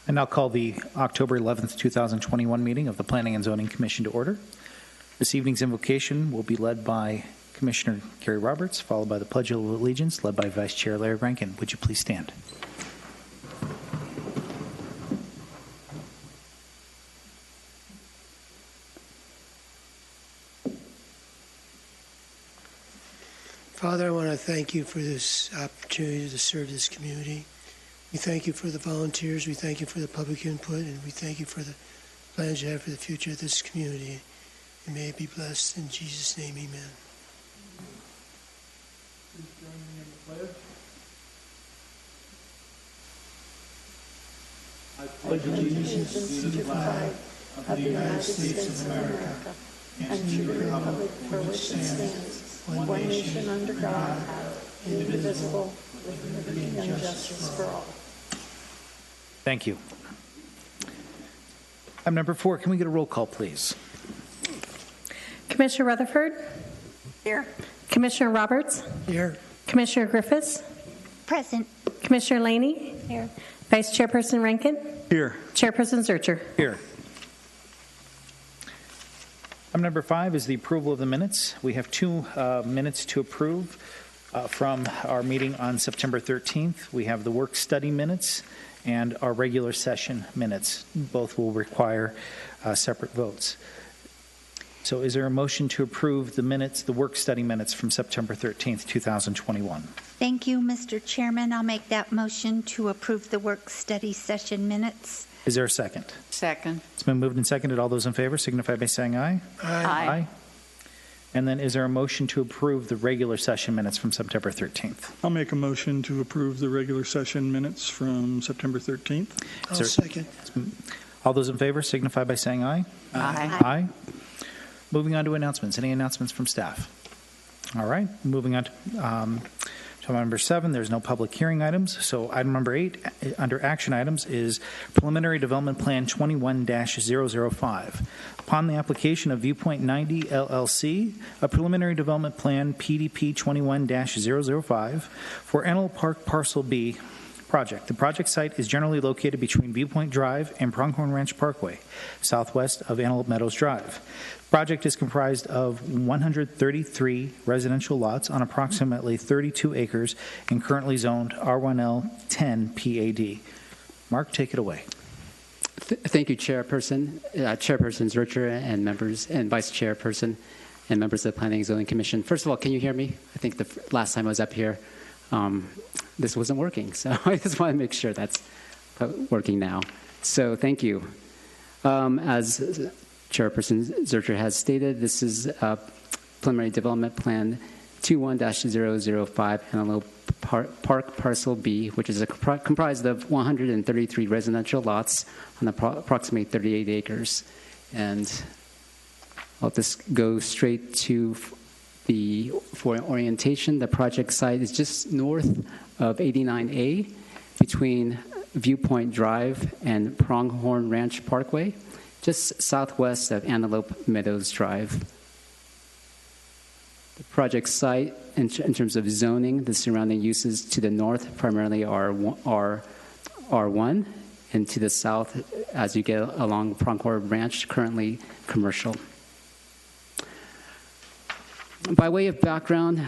I now call the October 11th, 2021 meeting of the Planning and Zoning Commission to order. This evening's invocation will be led by Commissioner Gary Roberts, followed by the Pledge of Allegiance, led by Vice Chair Larry Rankin. Would you please stand? Father, I want to thank you for this opportunity to serve this community. We thank you for the volunteers, we thank you for the public input, and we thank you for the plans you have for the future of this community. And may it be blessed. In Jesus' name, amen. Please join me in the pledge. I pledge allegiance to the flag of the United States of America and to the republic for which it stands, one nation under God, indivisible, with liberty and justice for all. Thank you. Item number 4, can we get a roll call, please? Commissioner Rutherford? Here. Commissioner Roberts? Here. Commissioner Griffiths? Present. Commissioner Laney? Here. Vice Chairperson Rankin? Here. Chairperson Zurcher? Here. Item number 5 is the approval of the minutes. We have 2 minutes to approve from our meeting on September 13th. We have the work study minutes and our regular session minutes. Both will require separate votes. So is there a motion to approve the minutes, the work study minutes from September 13th, 2021? Thank you, Mr. Chairman. I'll make that motion to approve the work study session minutes. Is there a second? Second. It's been moved and seconded. All those in favor signify by saying aye. Aye. And then is there a motion to approve the regular session minutes from September 13th? I'll make a motion to approve the regular session minutes from September 13th. I'll second. All those in favor signify by saying aye. Aye. Aye. Moving on to announcements. Any announcements from staff? All right. Moving on to number 7, there's no public hearing items. So item number 8 under action items is Preliminary Development Plan 21-005. Upon the application of Viewpoint 90 LLC, a Preliminary Development Plan PDP 21-005 for Antelope Park Parcel B project. The project site is generally located between Viewpoint Drive and Pronghorn Ranch Parkway, southwest of Antelope Meadows Drive. The project is comprised of 133 residential lots on approximately 32 acres and currently zoned R1L 10 PAD. Mark, take it away. Thank you, Chairperson Zurcher and members and Vice Chairperson and members of the Planning and Zoning Commission. First of all, can you hear me? I think the last time I was up here, this wasn't working, so I just want to make sure that's working now. So thank you. As Chairperson Zurcher has stated, this is a Preliminary Development Plan 21-005 Antelope Park Parcel B, which is comprised of 133 residential lots on approximately 38 acres. And I'll just go straight to for orientation. The project site is just north of 89A between Viewpoint Drive and Pronghorn Ranch Parkway, just southwest of Antelope Meadows Drive. The project site, in terms of zoning, the surrounding uses to the north primarily are R1, and to the south, as you get along Pronghorn Ranch, currently commercial. By way of background,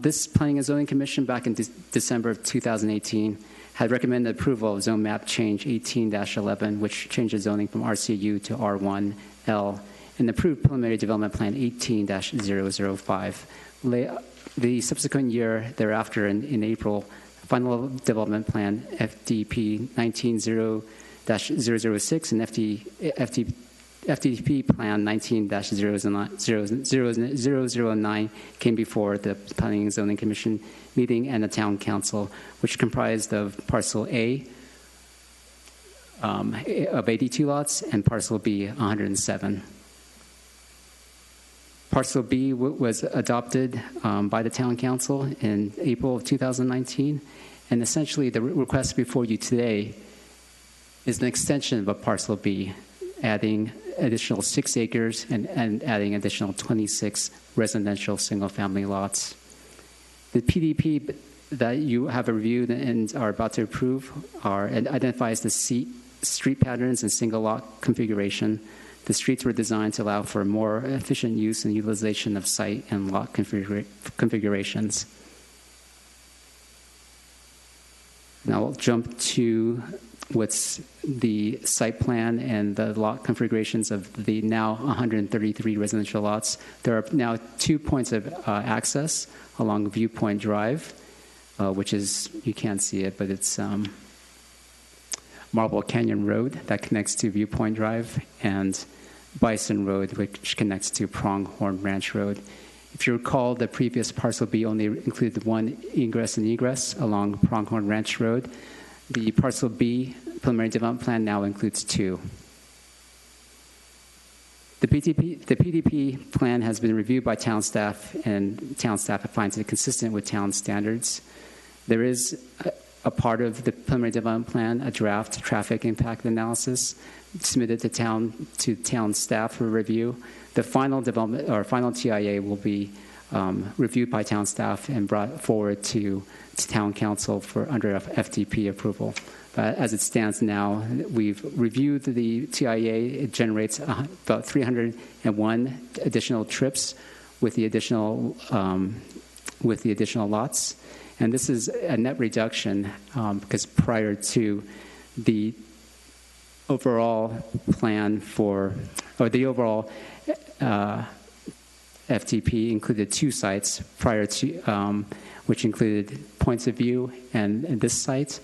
this Planning and Zoning Commission back in December of 2018 had recommended approval of zone map change 18-11, which changes zoning from RCU to R1L, and approved preliminary development plan 18-005. The subsequent year thereafter, in April, final development plan FDP 19-006 and FDP plan 19-009 came before the Planning and Zoning Commission meeting and the Town Council, which comprised of Parcel A of 82 lots and Parcel B 107. Parcel B was adopted by the Town Council in April of 2019, and essentially the request before you today is an extension of Parcel B, adding additional 6 acres and adding additional 26 residential single-family lots. The PDP that you have reviewed and are about to approve identifies the street patterns and single lot configuration. The streets were designed to allow for more efficient use and utilization of site and lot configurations. Now we'll jump to what's the site plan and the lot configurations of the now 133 residential lots. There are now 2 points of access along Viewpoint Drive, which is, you can't see it, but it's Marble Canyon Road that connects to Viewpoint Drive, and Bison Road, which connects to Pronghorn Ranch Road. If you recall, the previous parcel B only included one ingress and egress along Pronghorn Ranch Road. The parcel B preliminary development plan now includes 2. The PDP plan has been reviewed by town staff, and town staff finds it consistent with town standards. There is a part of the preliminary development plan, a draft traffic impact analysis submitted to town staff for review. The final development or final TIA will be reviewed by town staff and brought forward to town council for under FDP approval. As it stands now, we've reviewed the TIA. It generates about 301 additional trips with the additional lots, and this is a net reduction because prior to the overall plan the overall FTP included 2 sites prior to, which included points of view and this site.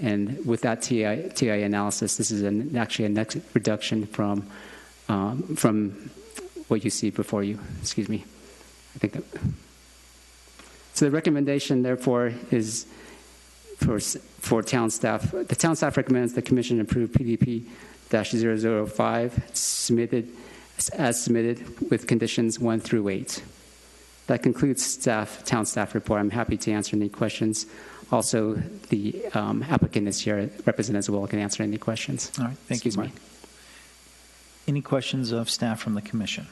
And with that TI analysis, this is actually a net reduction from what you see before you. Excuse me. I think that. So the recommendation, therefore, is for town staff. The town staff recommends the commission approve PDP-005 as submitted with conditions 1 through 8. That concludes town staff report. I'm happy to answer any questions. Also, the applicant is here. Representative Will can answer any questions. All right. Thank you, Mark. Any questions of staff from the commission?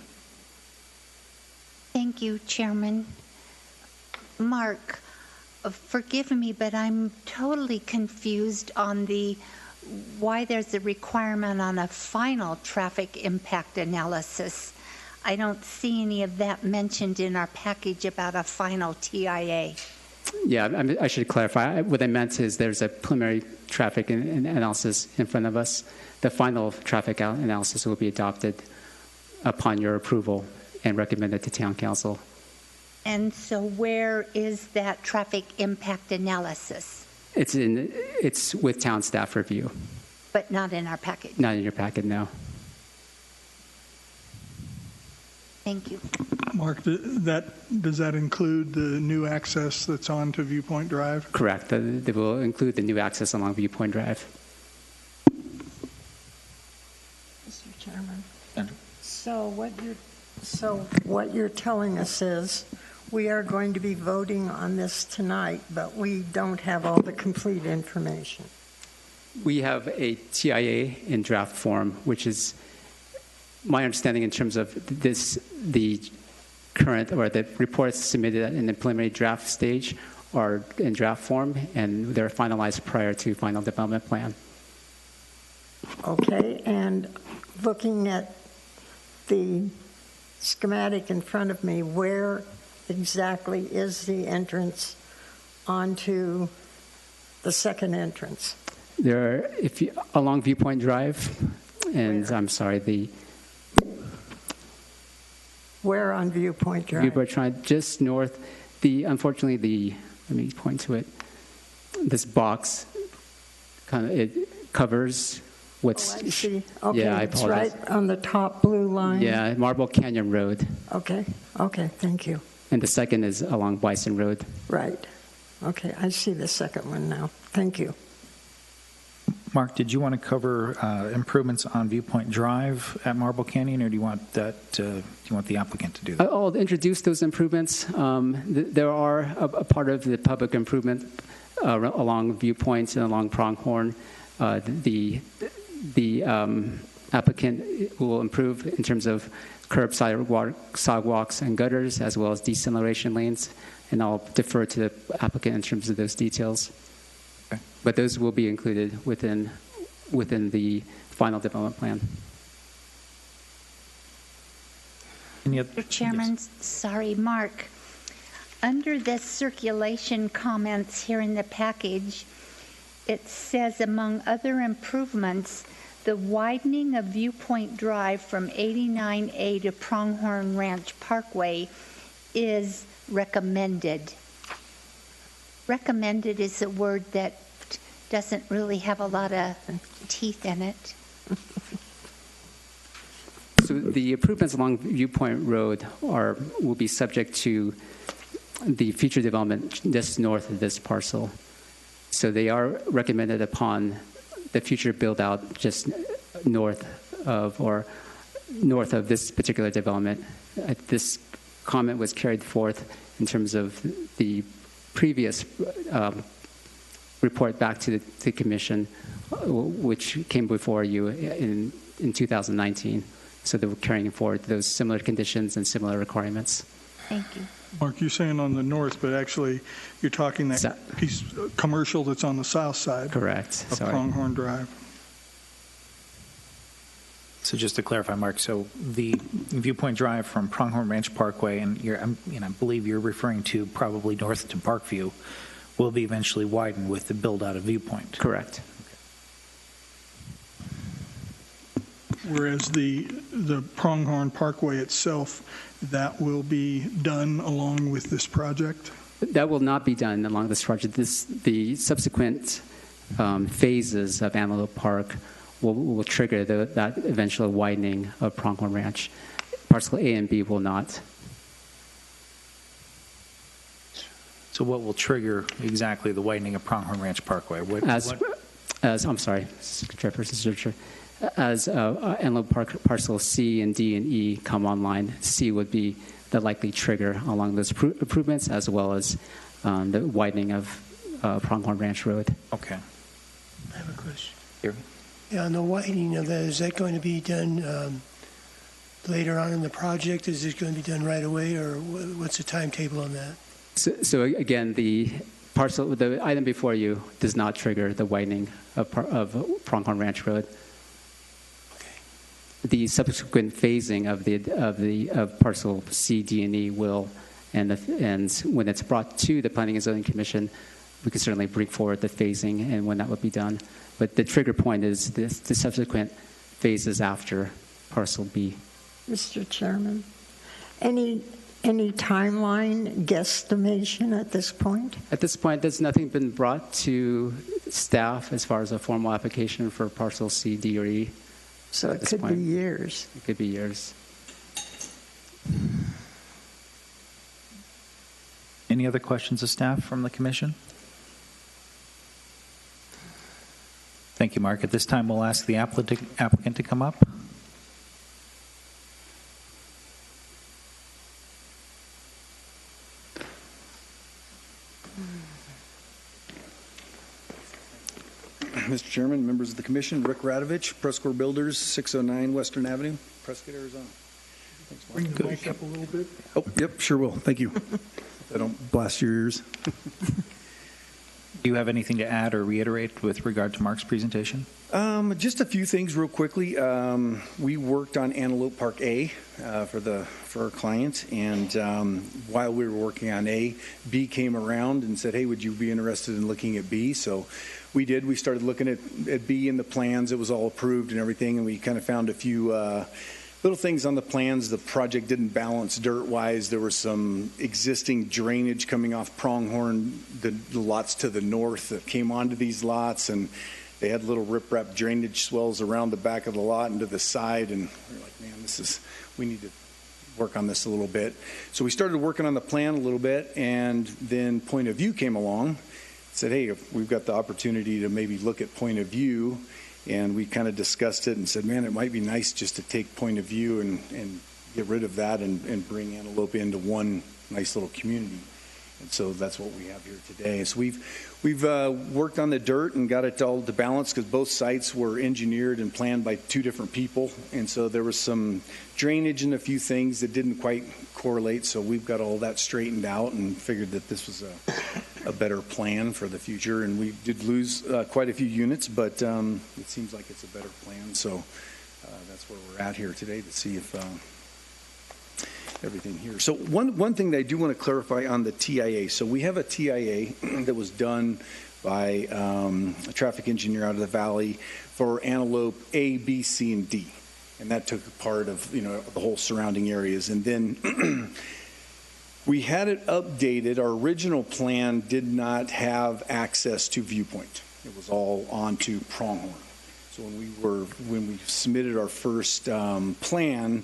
Thank you, Chairman. Mark, forgive me, but I'm totally confused on why there's a requirement on a final traffic impact analysis. I don't see any of that mentioned in our package about a final TIA. Yeah, I should clarify. What I meant is there's a preliminary traffic analysis in front of us. The final traffic analysis will be adopted upon your approval and recommended to town council. And so where is that traffic impact analysis? It's with town staff review. But not in our package? Not in your packet, no. Thank you. Mark, does that include the new access that's on to Viewpoint Drive? Correct. They will include the new access along Viewpoint Drive. Mr. Chairman. So what you're telling us is we are going to be voting on this tonight, but we don't have all the complete information. We have a TIA in draft form, which is my understanding in terms of the current or the reports submitted in the preliminary draft stage are in draft form, and they're finalized prior to final development plan. Okay, and looking at the schematic in front of me, where exactly is the entrance onto the second entrance? There are, along Viewpoint Drive, and Where? I'm sorry, Where on Viewpoint Drive? Viewpoint Drive, just north. Unfortunately, let me point to it. This box it covers what's. Oh, I see. Okay, yeah, I it's apologize. right on the top blue line. Yeah, Marble Canyon Road, Okay, thank you. and the second is along Bison Road. Right. Okay, I see the second one now. Thank you. Mark, did you want to cover improvements on Viewpoint Drive at Marble Canyon, or do you want the applicant to do that? I'll introduce those improvements. There are a part of the public improvement along Viewpoint and along Pronghorn. The applicant will improve in terms of curb sidewalks and gutters, as well as deceleration lanes, and I'll defer to the applicant in terms of those details. Okay. But those will be included within within the final development plan. Any other? Mr. Chairman, sorry, Mark. Under the circulation comments here in the package, it says, among other improvements, the widening of Viewpoint Drive from 89A to Pronghorn Ranch Parkway is recommended. Recommended is a word that doesn't really have a lot of teeth in it. So the improvements along Viewpoint Road will be subject to the future development just north of this parcel. So they are recommended upon the future build out just north of this particular development. This comment was carried forth in terms of the previous report back to the commission, which came before you in 2019. So they were carrying forward those similar conditions and similar requirements. Thank you. Mark, you're saying on the north, but actually you're talking that piece commercial that's on the south side. Correct. Of Sorry. Pronghorn Drive. So just to clarify, Mark, so the Viewpoint Drive from Pronghorn Ranch Parkway, and I believe you're referring to probably north to Parkview, will be eventually widened with the build-out of Viewpoint. Correct. Whereas the Pronghorn Parkway itself, that will be done along with this project? That will not be done along this project. The subsequent phases of Antelope Park will trigger that eventual widening of Pronghorn Ranch. Parcel A and B will not. So what will trigger exactly the widening of Pronghorn Ranch Parkway? I'm sorry, Chairperson Zurcher. As Antelope Park Parcel C and D and E come online, C would be the likely trigger along those improvements, as well as the widening of Pronghorn Ranch Road. Okay. I have a question. Here. Yeah, on the widening of that, is that going to be done later on in the project? Is it going to be done right away, or what's the timetable on that? So again, the item before you does not trigger the widening of Pronghorn Ranch Road. The subsequent phasing of parcel C, D, and E will, and when it's brought to the Planning and Zoning Commission, we can certainly bring forward the phasing and when that would be done. But the trigger point is the subsequent phases after parcel B. Mr. Chairman, any timeline guesstimation at this point? At this point, there's nothing been brought to staff as far as a formal application for parcel C, D, or E. So it could be years. It could be years. Any other questions of staff from the commission? Thank you, Mark. At this time, we'll ask the applicant to come up. Mr. Chairman, members of the commission, Rick Radovich, Prescor Builders, 609 Western Avenue, Prescott, Arizona. Thanks, Mark. Bring the mic up a little bit. Oh, yep, sure will. Thank you. I don't blast your ears. Do you have anything to add or reiterate with regard to Mark's presentation? Just a few things real quickly. We worked on Antelope Park A for our client, and while we were working on A, B came around and said, hey, would you be interested in looking at B? So we did. We started looking at B in the plans. It was all approved and everything, and we kind of found a few little things on the plans. The project didn't balance dirt-wise. There was some existing drainage coming off Pronghorn, the lots to the north that came onto these lots, and they had little riprap drainage swells around the back of the lot and to the side, and we were like, man, we need to work on this a little bit. So we started working on the plan a little bit, and then Point of View came along, said, hey, if we've got the opportunity to maybe look at Point of View, and we kind of discussed it and said, man, it might be nice just to take Point of View and get rid of that and bring Antelope into one nice little community. And so that's what we have here today. So we've worked on the dirt and got it all to balance, because both sites were engineered and planned by two different people. And so there was some drainage and a few things that didn't quite correlate. So we've got all that straightened out and figured that this was a a better plan for the future. And we did lose quite a few units, but it seems like it's a better plan. So that's where we're at here today to see if everything here. So one thing that I do want to clarify on the TIA. So we have a TIA that was done by a traffic engineer out of the valley for Antelope A, B, C, and D. And that took part of, the whole surrounding areas. And then we had it updated. Our original plan did not have access to Viewpoint. It was all onto Pronghorn. So when we submitted our first plan,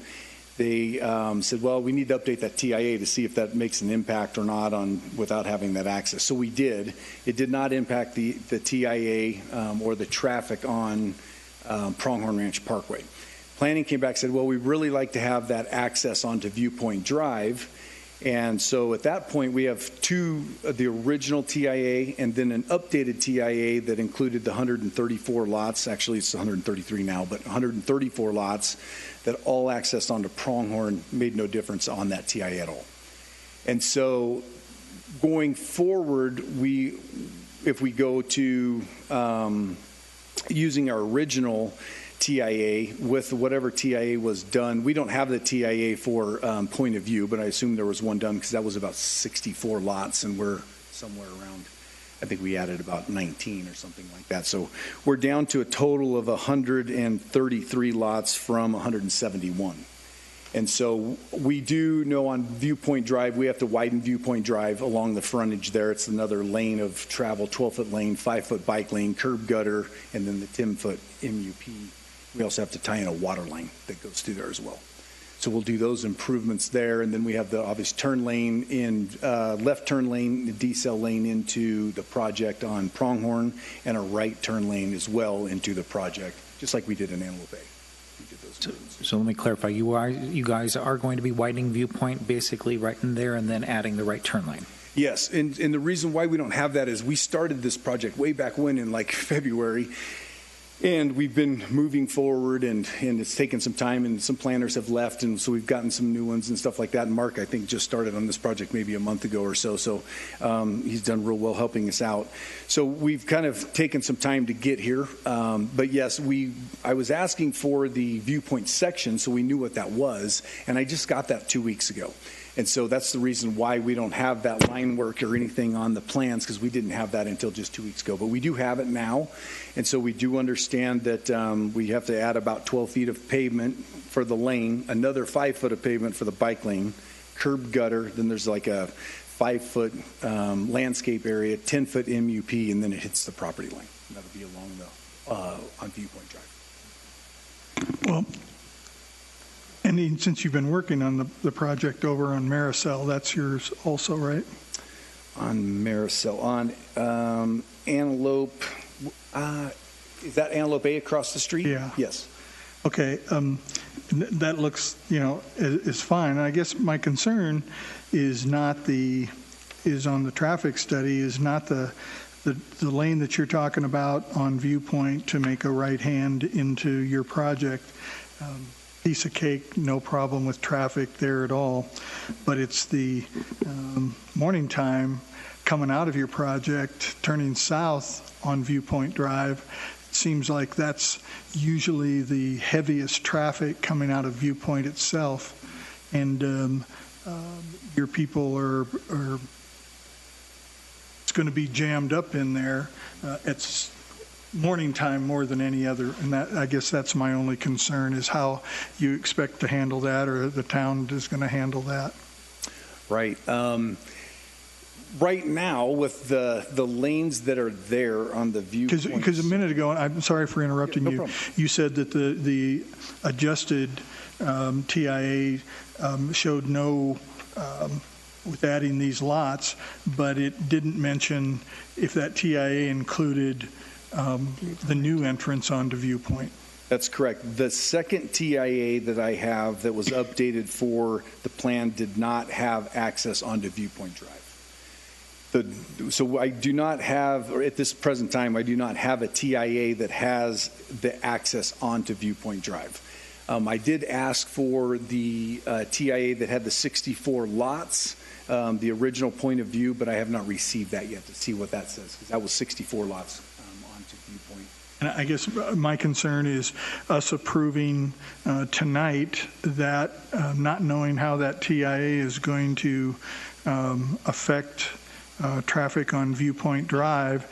they said, well, we need to update that TIA to see if that makes an impact or not without having that access. So we did. It did not impact the TIA or the traffic on Pronghorn Ranch Parkway. Planning came back and said, well, we'd really like to have that access onto Viewpoint Drive. And so at that point, we have the original TIA and then an updated TIA that included the 134 lots. Actually, it's 133 now, but 134 lots that all accessed onto Pronghorn made no difference on that TIA at all. And so going forward, if we go to using our original TIA with whatever TIA was done. We don't have the TIA for point of view, but I assume there was one done because that was about 64 lots, and we're somewhere around, I think we added about 19 or something like that. So we're down to a total of 133 lots from 171. And so we do know on Viewpoint Drive, we have to widen Viewpoint Drive along the frontage there. It's another lane of travel, 12-foot lane, 5-foot bike lane, curb gutter, and then the 10-foot MUP. We also have to tie in a water line that goes through there as well. So we'll do those improvements there. And then we have the obvious turn lane left turn lane, the decel lane into the project on Pronghorn, and a right turn lane as well into the project, just like we did in Antelope Bay. So let me clarify. You guys are going to be widening Viewpoint basically right in there and then adding the right turn lane. Yes, and the reason why we don't have that is we started this project way back when in like February, and we've been moving forward, and it's taken some time, and some planners have left, and so we've gotten some new ones and stuff like that. And Mark, I think, just started on this project maybe a month ago or so, so he's done real well helping us out. So we've kind of taken some time to get here, but yes, I was asking for the Viewpoint section, so we knew what that was, and I just got that 2 weeks ago. And so that's the reason why we don't have that line work or anything on the plans, because we didn't have that until just 2 weeks ago. But we do have it now. And so we do understand that we have to add about 12 feet of pavement for the lane, another 5 foot of pavement for the bike lane, curb gutter, then there's like a 5 foot landscape area, 10 foot MUP, and then it hits the property line. And that'll be along on Viewpoint Drive. Well, and since you've been working on the project over on Maricel, that's yours also, right? On Maricel, on Antelope, is that Antelope A across the street? Yeah. Yes. Okay, that looks, is fine. I guess my concern is on the traffic study, is not the lane that you're talking about on Viewpoint to make a right hand into your project. Piece of cake, no problem with traffic there at all. But it's the morning time coming out of your project, turning south on Viewpoint Drive. It seems like that's usually the heaviest traffic coming out of Viewpoint itself. And your people it's going to be jammed up in there. It's morning time more than any other, and that, I guess that's my only concern, is how you expect to handle that, or the town is going to handle that. Right. Right now, with the lanes that are there on the Viewpoint. Because a minute ago, I'm sorry for interrupting you. problem. You said that the adjusted TIA showed no, with adding these lots, but it didn't mention if that TIA included the new entrance onto Viewpoint. That's correct. The second TIA that I have that was updated for the plan did not have access onto Viewpoint Drive. So I do not have, or at this present time, I do not have a TIA that has the access onto Viewpoint Drive. I did ask for the TIA that had the 64 lots the original point of view, but I have not received that yet to see what that says, because that was 64 lots onto Viewpoint. And I guess my concern is us approving tonight that, not knowing how that TIA is going to affect traffic on Viewpoint Drive,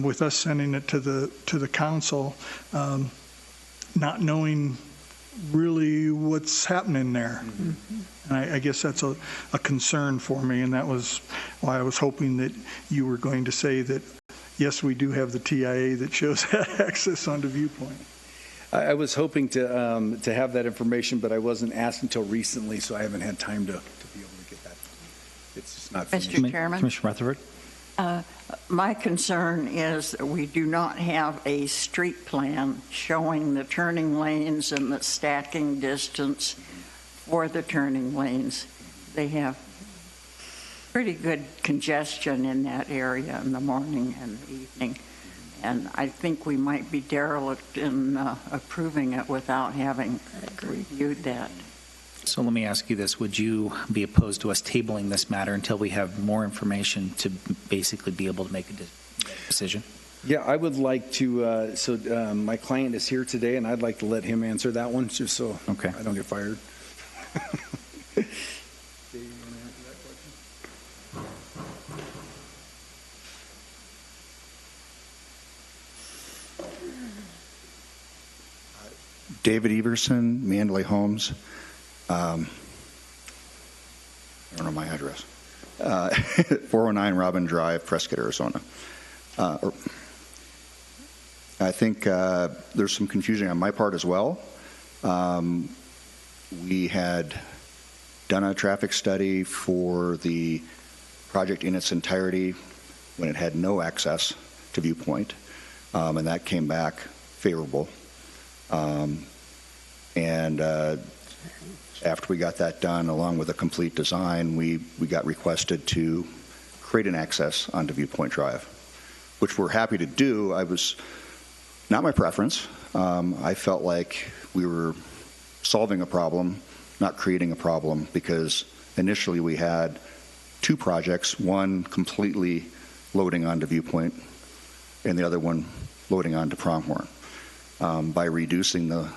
with us sending it to the council, not knowing really what's happening there. And I guess that's a concern for me, and that was why I was hoping that you were going to say that, yes, we do have the TIA that shows access onto Viewpoint. I was hoping to have that information, but I wasn't asked until recently, so I haven't had time to be able to get that. It's just not finished. Mr. Chairman? Commissioner Rutherford? My concern is that we do not have a street plan showing the turning lanes and the stacking distance for the turning lanes. They have pretty good congestion in that area in the morning and the evening, and I think we might be derelict in approving it without having reviewed that. So let me ask you this. Would you be opposed to us tabling this matter until we have more information to basically be able to make a decision? Yeah, I would like to, my client is here today, and I'd like to let him answer that one, just so I don't get fired. David Everson, Mandalay Homes. I don't know my address. 409 Robin Drive, Prescott, Arizona. I think there's some confusion on my part as well. We had done a traffic study for the project in its entirety when it had no access to Viewpoint, and that came back favorable. After we got that done, along with a complete design, we got requested to create an access onto Viewpoint Drive, which we're happy to do. I was not my preference. I felt like we were solving a problem, not creating a problem, because initially we had two projects, one completely loading onto Viewpoint and the other one loading onto Pronghorn. By reducing the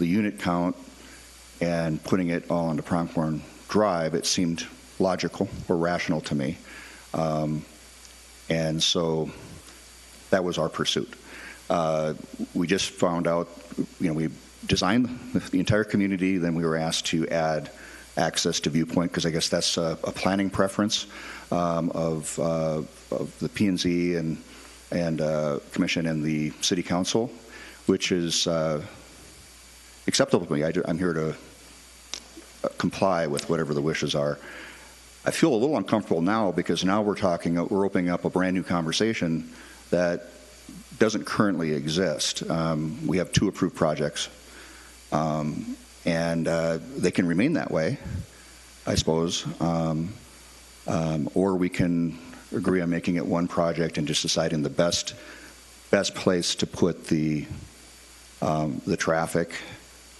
unit count and putting it all onto Pronghorn Drive, it seemed logical or rational to me. And so that was our pursuit. We just found out, we designed the entire community, then we were asked to add access to Viewpoint, because I guess that's a planning preference of the P&Z and Commission and the City Council, which is acceptable to me. I'm here to comply with whatever the wishes are. I feel a little uncomfortable now, because now we're opening up a brand new conversation that doesn't currently exist. We have two approved projects, and they can remain that way, I suppose, or we can agree on making it one project and just deciding the best place to put the traffic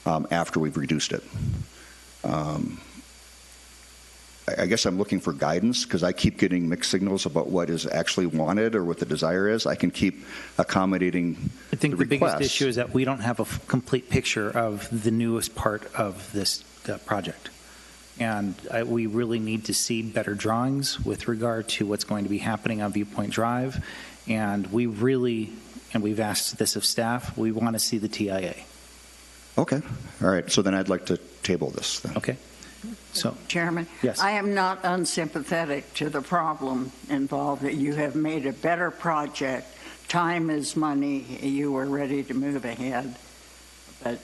after we've reduced it. I guess I'm looking for guidance, because I keep getting mixed signals about what is actually wanted or what the desire is. I can keep accommodating I think the requests. biggest issue is that we don't have a complete picture of the newest part of this project. And we really need to see better drawings with regard to what's going to be happening on Viewpoint Drive. And we've asked this of staff, we want to see the TIA. Okay. All right. So then I'd like to table this then. Okay. So, Chairman, yes. I am not unsympathetic to the problem involved, that you have made a better project. Time is money. You are ready to move ahead. But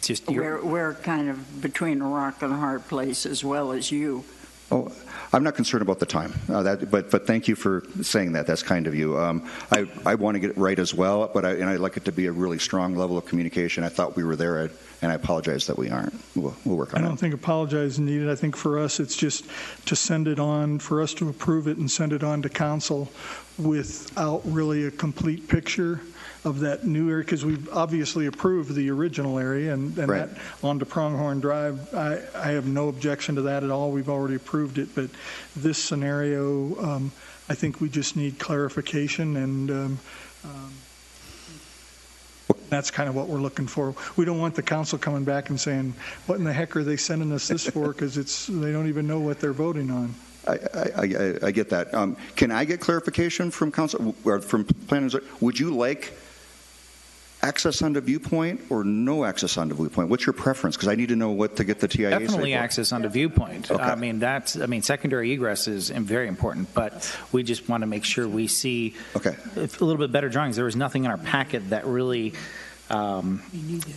just we're kind of between a rock and a hard place, as well as you. Oh, I'm not concerned about the time, but thank you for saying that. That's kind of you. I want to get it right as well, but I'd like it to be a really strong level of communication. I thought we were there and I apologize that we aren't. We'll work I on don't it. think apologize is needed. I think for us, it's just to send it on, for us to approve it and send it on to council without really a complete picture of that new area, because we've obviously approved the original area, and Right. that onto Pronghorn Drive, I have no objection to that at all. We've already approved it, but this scenario, I think we just need clarification, and that's kind of what we're looking for. We don't want the council coming back and saying, what in the heck are they sending us this for? Because they don't even know what they're voting on. I get that. Can I get clarification from council, or from planning? Would you like access onto Viewpoint or no access onto Viewpoint? What's your preference? Because I need to know what to get the TIA. Definitely say for. access onto Viewpoint. Okay. I mean, secondary egress is very important, but we just want to make sure we see Okay. a little bit better drawings. There was nothing in our packet that really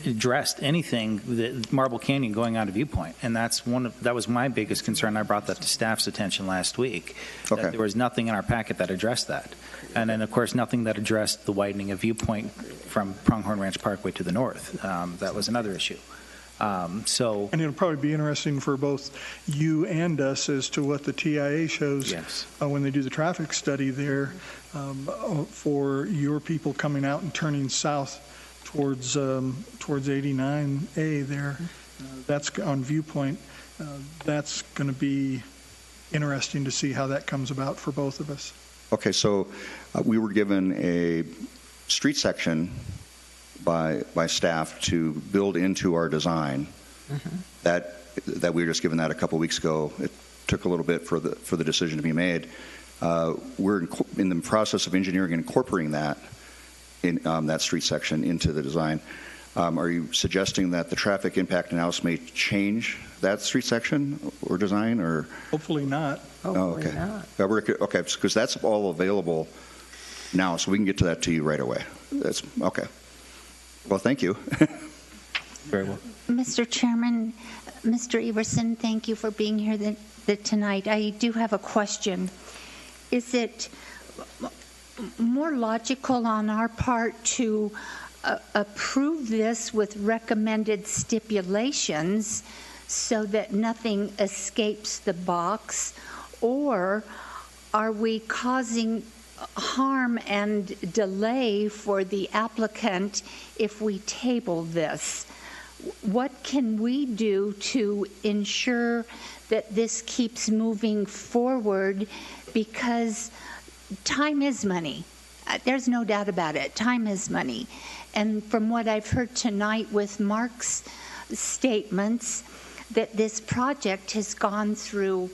addressed anything that Marble Canyon going onto Viewpoint, and that was my biggest concern. I brought that to staff's attention last week. Okay. That there was nothing in our packet that addressed that, and then of course nothing that addressed the widening of Viewpoint from Pronghorn Ranch Parkway to the north. That was another issue. So, And it'll probably be interesting for both you and us as to what the TIA shows yes. when they do the traffic study there for your people coming out and turning south towards 89A there. That's on Viewpoint. That's going to be interesting to see how that comes about for both of us. Okay, so we were given a street section by staff to build into our design. That we were just given that a couple weeks ago. It took a little bit for the decision to be made. We're in the process of engineering and incorporating that in that street section into the design. Are you suggesting that the traffic impact analysis may change that street section or design, or? Hopefully not. Hopefully okay. not. Okay, because that's all available now, so we can get to that to you right away. That's okay. Well, thank you. Very well. Mr. Chairman, Mr. Everson, thank you for being here tonight. I do have a question. Is it more logical on our part to approve this with recommended stipulations so that nothing escapes the box, or are we causing harm and delay for the applicant if we table this? What can we do to ensure that this keeps moving forward? Because time is money. There's no doubt about it. Time is money. And from what I've heard tonight with Mark's statements, that this project has gone through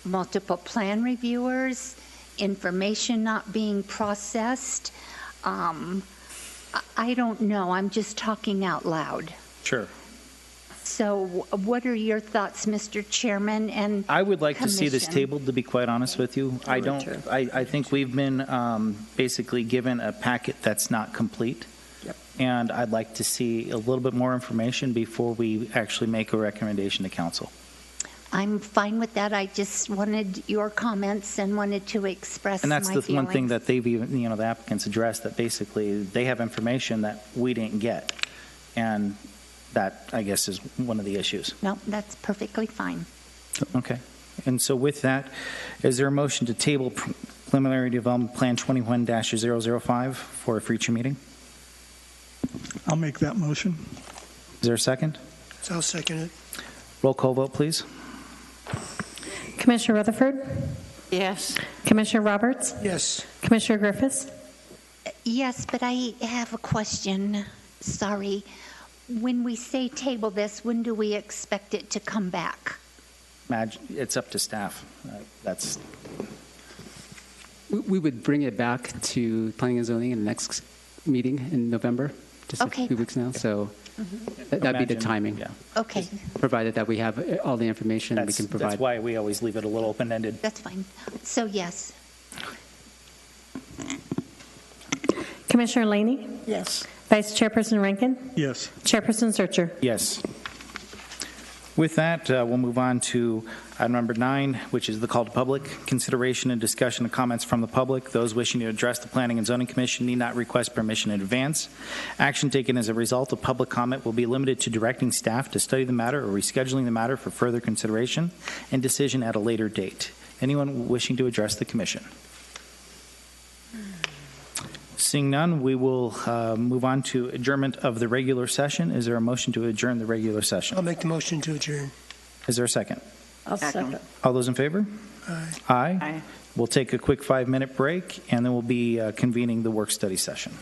multiple plan reviewers, information not being processed. I don't know. I'm just talking out loud. Sure. So what are your thoughts, Mr. Chairman and I would like to see this Commission? tabled, to be quite honest with you. I don't. too. I think we've been basically given a packet that's not complete. Yep. And I'd like to see a little bit more information before we actually make a recommendation to council. I'm fine with that. I just wanted your comments and wanted to express And that's my the feelings. one thing that they've even, the applicants addressed, that basically they have information that we didn't get. And that, I guess, is one of the issues. No, that's perfectly fine. Okay. And so with that, is there a motion to table preliminary development plan 21-005 for a future meeting? I'll make that motion. Is there a second? So I'll second it. Roll call vote, please. Commissioner Rutherford, Yes. Commissioner Roberts, Yes. Commissioner Griffiths. Yes, but I have a question. Sorry. When we say table this, when do we expect it to come back? It's up to staff. That's We would bring it back to planning and zoning in the next meeting in November, just Okay. a few weeks now. So that'd be the imagine- timing, Yeah. Okay, provided that we have all the information we That's, can provide. that's why we always leave it a little open-ended. that's fine. So yes. Commissioner Laney, Yes. Vice Chairperson Rankin, Yes. Chairperson Searcher. Yes. With that, we'll move on to item number 9, which is the call to public. Consideration and discussion of comments from the public. Those wishing to address the Planning and Zoning Commission need not request permission in advance. Action taken as a result of public comment will be limited to directing staff to study the matter or rescheduling the matter for further consideration and decision at a later date. Anyone wishing to address the commission? Seeing none, we will move on to adjournment of the regular session. Is there a motion to adjourn the regular session? I'll make the motion to adjourn. Is there a second? I'll second. All those in favor? Aye. Aye. We'll take a quick 5-minute break, and then we'll be convening the work study session.